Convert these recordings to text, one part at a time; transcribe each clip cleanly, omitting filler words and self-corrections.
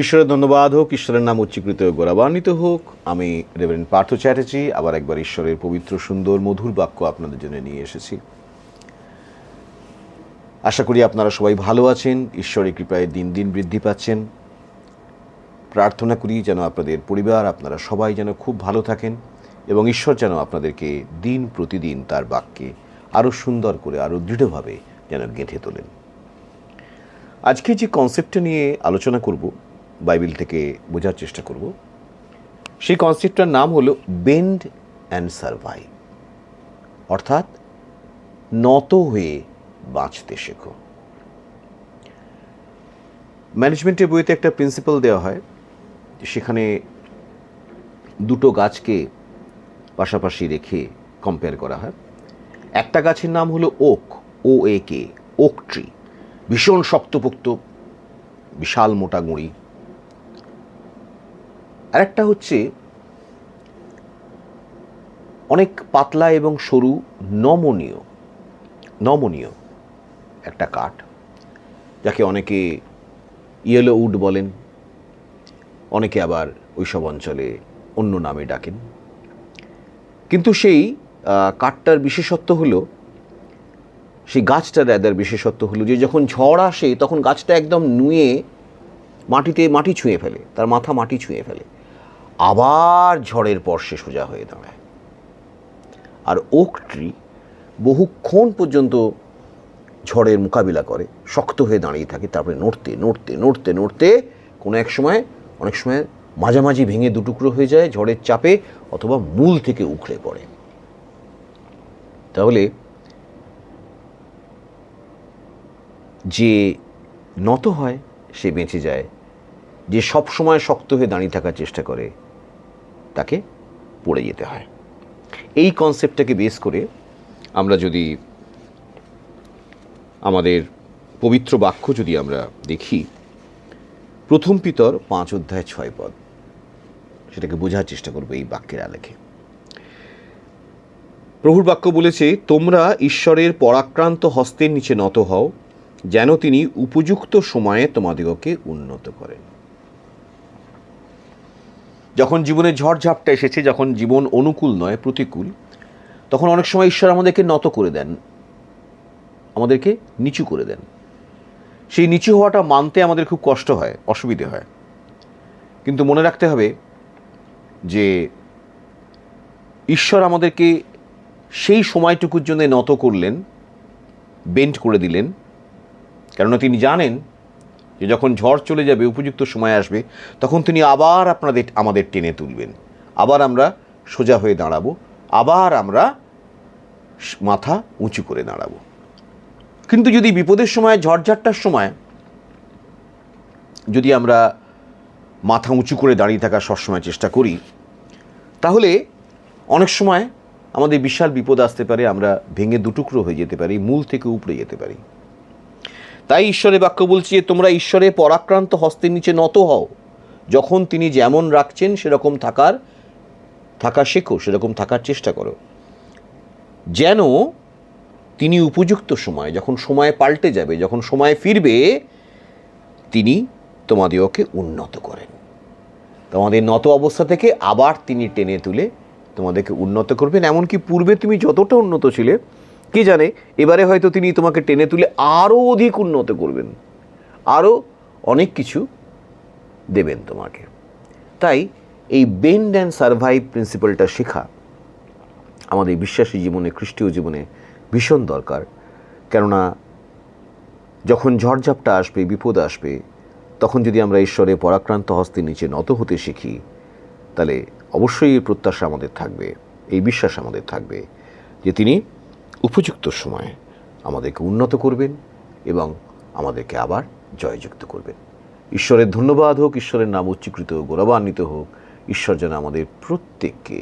ঈশ্বরের ধন্যবাদ হোক, ঈশ্বরের নাম উচ্চীকৃত গৌরবান্বিত হোক। আমি রেভারেন্ড পার্থ চ্যাটার্জি আবার একবার ঈশ্বরের পবিত্র সুন্দর মধুর বাক্য আপনাদের জন্য নিয়ে এসেছি। আশা করি আপনারা সবাই ভালো আছেন, ঈশ্বরের কৃপায় দিন দিন বৃদ্ধি পাচ্ছেন। প্রার্থনা করি যেন আপনাদের পরিবার, আপনারা সবাই যেন খুব ভালো থাকেন এবং ঈশ্বর যেন আপনাদেরকে দিন প্রতিদিন তার বাক্যে আরও সুন্দর করে, আরও দৃঢ়ভাবে যেন গেঁথে তোলেন। আজকে যে কনসেপ্টটা নিয়ে আলোচনা করব, বাইবেল থেকে বোঝার চেষ্টা করব, সেই কনসেপ্টটার নাম হলো বেন্ড অ্যান্ড সারভাইভ, অর্থাৎ নত হয়ে বাঁচতে শেখো। ম্যানেজমেন্টের বইতে একটা প্রিন্সিপাল দেওয়া হয়, সেখানে দুটো গাছকে পাশাপাশি রেখে কম্পেয়ার করা হয়। একটা গাছের নাম হলো ওক, OAK, ওক ট্রি, ভীষণ শক্তপোক্ত, বিশাল মোটা গুঁড়ি। আরেকটা হচ্ছে অনেক পাতলা এবং সরু, নমনীয় একটা কাঠ, যাকে অনেকে ইয়েলো উড বলেন, অনেকে আবার ওইসব অঞ্চলে অন্য নামে ডাকেন। কিন্তু সেই কাঠটার বিশেষত্ব হলো, সেই গাছটার বিশেষত্ব হলো যে যখন ঝড় আসে তখন গাছটা একদম নুয়ে মাটি ছুঁয়ে ফেলে, তার মাথা মাটি ছুঁয়ে ফেলে, আবার ঝড়ের পর সে সোজা হয়ে দাঁড়ায়। আর ওক ট্রি বহুক্ষণ পর্যন্ত ঝড়ের মোকাবিলা করে, শক্ত হয়ে দাঁড়িয়ে থাকে, তারপরে নড়তে কোনো অনেক সময় মাঝামাঝি ভেঙে দুটুকরো হয়ে যায় ঝড়ের চাপে, অথবা মূল থেকে উখড়ে পড়ে। তাহলে যে নত হয় সে বেঁচে যায়, যে সব সময় শক্ত হয়ে দাঁড়িয়ে থাকার চেষ্টা করে তাকে পড়ে যেতে হয়। এই কনসেপ্টটাকে বেস করে আমরা যদি আমাদের পবিত্র বাক্য যদি আমরা দেখি, প্রথম পিতর 5 অধ্যায় 6 পদ, সেটাকে বোঝার চেষ্টা করবো এই বাক্যের আলেখে। প্রভুর বাক্য বলেছে, তোমরা ঈশ্বরের পরাক্রান্ত হস্তের নিচে নত হও, যেন তিনি উপযুক্ত সময়ে তোমাদিগকে উন্নত করেন। যখন জীবনে ঝড়ঝাপটা এসেছে, যখন জীবন অনুকূল নয়, প্রতিকূল, তখন অনেক সময় ঈশ্বর আমাদেরকে নত করে দেন, আমাদেরকে নিচু করে দেন। সেই নিচু হওয়াটা মানতে আমাদের খুব কষ্ট হয়, অসুবিধে হয়। কিন্তু মনে রাখতে হবে যে ঈশ্বর আমাদেরকে সেই সময়টুকুর জন্য নত করলেন, বেন্ড করে দিলেন, কেননা তিনি জানেন যে যখন ঝড় চলে যাবে, উপযুক্ত সময় আসবে, তখন তিনি আবার আমাদের টেনে তুলবেন, আবার আমরা সোজা হয়ে দাঁড়াবো, আবার আমরা মাথা উঁচু করে দাঁড়াবো। কিন্তু যদি বিপদের সময়, ঝড়ঝাপটার সময় যদি আমরা মাথা উঁচু করে দাঁড়িয়ে থাকার সবসময় চেষ্টা করি, তাহলে অনেক সময় আমাদের বিশাল বিপদ আসতে পারে, আমরা ভেঙে দুটুকরো হয়ে যেতে পারি, মূল থেকে উপড়ে যেতে পারি। তাই ঈশ্বরের বাক্য বলছে, তোমরা ঈশ্বরের পরাক্রান্ত হস্তের নিচে নত হও, যখন তিনি যেমন রাখছেন সেরকম থাকা শেখো, সেরকম থাকার চেষ্টা করো, যেন তিনি উপযুক্ত সময়, যখন সময় পাল্টে যাবে, যখন সময় ফিরবে, তিনি তোমাদেরকে উন্নত করেন। তোমাদের নত অবস্থা থেকে আবার তিনি টেনে তুলে তোমাদেরকে উন্নত করবেন। এমনকি পূর্বে তুমি যতটা উন্নত ছিলে, কে জানে এবারে হয়তো তিনি তোমাকে টেনে তুলে আরও অধিক উন্নত করবেন, আরও অনেক কিছু দেবেন তোমাকে। তাই এই বেন্ড অ্যান্ড সারভাইভ প্রিন্সিপালটা শেখা আমাদের বিশ্বাসী জীবনে, খ্রিস্টীয় জীবনে ভীষণ দরকার। কেননা যখন ঝড়ঝাপটা আসবে, বিপদ আসবে, তখন যদি আমরা ঈশ্বরের পরাক্রান্ত হস্তের নিচে নত হতে শিখি, তাহলে অবশ্যই এই প্রত্যাশা আমাদের থাকবে, এই বিশ্বাস আমাদের থাকবে যে তিনি উপযুক্ত সময়ে আমাদেরকে উন্নত করবেন এবং আমাদেরকে আবার জয়যুক্ত করবেন। ঈশ্বরের ধন্যবাদ হোক, ঈশ্বরের নাম উচ্চীকৃত গৌরবান্বিত হোক। ঈশ্বর যেন আমাদের প্রত্যেককে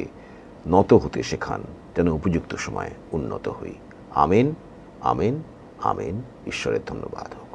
নত হতে শেখান, যেন উপযুক্ত সময়ে উন্নত হই। Amen, amen, amen. ঈশ্বরের ধন্যবাদ হোক।